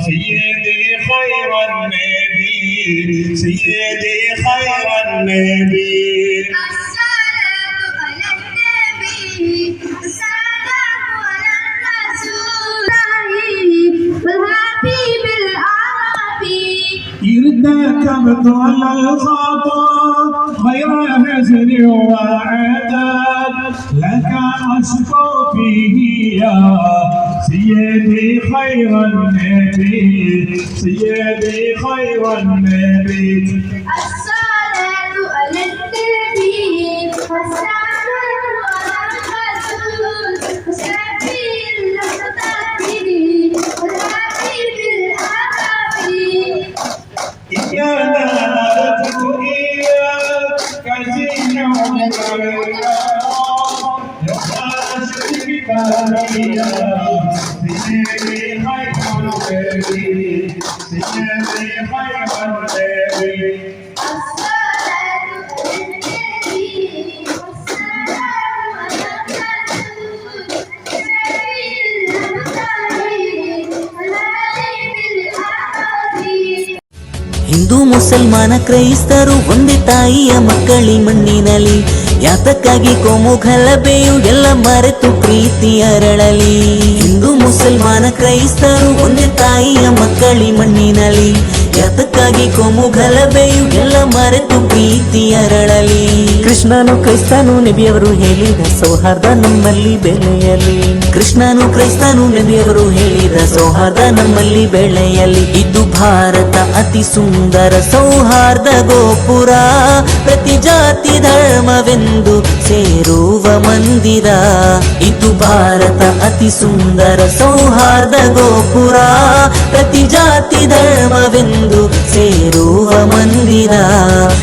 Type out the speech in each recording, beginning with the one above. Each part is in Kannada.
سيدي خير النبي سيدي خير النبي ارتكبت على الخطا غير حزن وعتاب لك اشكو فيه يا سيدي خير النبي سيدي خير النبي الصلاة على النبي والسلام على الرسول وشفيع المستقيم والحبيب الأعرابي إيانا نرجو إياك زينا وكريما يا شريك يا سيدي خير النبي سيدي خير النبي ಹಿಂದೂ ಮುಸಲ್ಮಾನ ಕ್ರೈಸ್ತರು ಒಂದೇ ತಾಯಿಯ ಮಕ್ಕಳಿ ಮಣ್ಣಿನಲಿ ಯಾತಕ್ಕಾಗಿ ಕೋಮು ಗಲಭೆಯು ಎಲ್ಲ ಮರೆತು ಪ್ರೀತಿ ಅರಳಲಿ ಹಿಂದೂ ಮುಸಲ್ಮಾನ ಕ್ರೈಸ್ತರು ಒಂದೇ ತಾಯಿಯ ಮಕ್ಕಳಿ ಮಣ್ಣಿನಲಿ ಯಾತಕ್ಕಾಗಿ ಕೋಮು ಗಲಭೆಯು ಎಲ್ಲ ಮರೆತು ಪ್ರೀತಿ ಅರಳಲಿ ಕೃಷ್ಣನು ಕ್ರೈಸ್ತನು ನಬಿಯವರು ಹೇಳಿದ ಸೌಹಾರ್ದ ನಮ್ಮಲ್ಲಿ ಬೆಳೆಯಲಿ ಕೃಷ್ಣನು ಕ್ರೈಸ್ತನು ನಬಿಯವರು ಹೇಳಿದ ಸೌಹಾರ್ದ ನಮ್ಮಲ್ಲಿ ಬೆಳೆಯಲಿ ಇದು ಭಾರತ ಅತಿ ಸುಂದರ ಸೌಹಾರ್ದ ಗೋಪುರ ಪ್ರತಿ ಜಾತಿ ಧರ್ಮವೆಂದು ಸೇರುವ ಮಂದಿರ ಇದು ಭಾರತ ಅತಿ ಸುಂದರ ಸೌಹಾರ್ದ ಗೋಪುರ ಪ್ರತಿ ಜಾತಿ ಧರ್ಮವೆಂದು ಸೇರುವ ಮಂದಿರ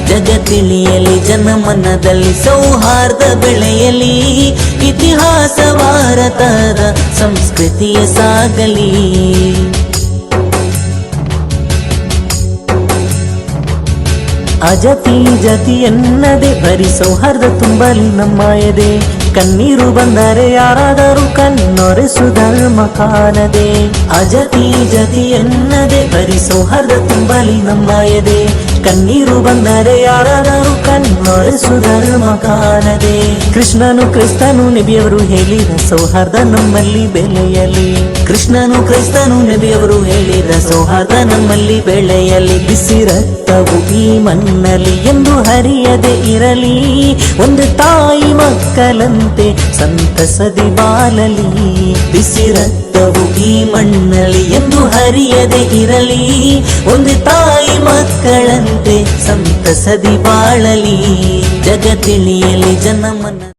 ಜಗತ್ತಿಳಿಯಲಿ ಜನಮನದಲ್ಲಿ ಸೌಹಾರ್ದ ಬೆಳೆಯಲಿ ಇತಿಹಾಸ ಭಾರತದ ಸಂಸ್ಕೃತಿಯ ಸಾಗಲಿ ಅಜತಿ ಜತಿ ಎನ್ನದೆ ಬರಿ ಸೌಹಾರ್ದ ತುಂಬಲಿ ನಮ್ಮ ಎದೆ ಕಣ್ಣೀರು ಬಂದರೆ ಯಾರಾದರೂ ಕಣ್ಣೊರೆಸು ಧರ್ಮ ಕಾಣದೆ ಅಜತಿ ಜತಿ ಎನ್ನದೆ ಬರಿ ಸೌಹಾರ್ದ ತುಂಬಲಿ ನಮ್ಮ ಎದೆ ಕಣ್ಣೀರು ಬಂದರೆ ಯಾರಾದರೂ ಕಣ್ಣೊರೆಸು ಧರ್ಮ ಕಾಣದೆ ಕೃಷ್ಣನು ಕ್ರೈಸ್ತನು ನಬಿಯವರು ಹೇಳಿದ ಸೌಹಾರ್ದ ನಮ್ಮಲ್ಲಿ ಬೆಳೆಯಲಿ ಕೃಷ್ಣನು ಕ್ರೈಸ್ತನು ನಬಿಯವರು ಹೇಳಿದ ಸೌಹಾರ್ದ ನಮ್ಮಲ್ಲಿ ಬೆಳೆಯಲಿ ಬಿಸಿ ರಕ್ತವು ಈ ಮಣ್ಣಲ್ಲಿ ಎಂದು ಹರಿಯದೆ ಇರಲಿ ಒಂದು ತಾಯಿ ಮಕ್ಕಳಂತೆ ಸಂತಸದಿ ಬಾಳಲಿ ಬಿಸಿ ರಕ್ತವು ಈ ಮಣ್ಣಲ್ಲಿ ಎಂದು ಹರಿಯದೆ ಇರಲಿ ಒಂದು ತಾಯಿ ಮಕ್ಕಳಂತೆ ಸಂತಸದಿ ಬಾಳಲಿ ಜಗತ್ತಿಳಿಯಲಿ ಜನಮನ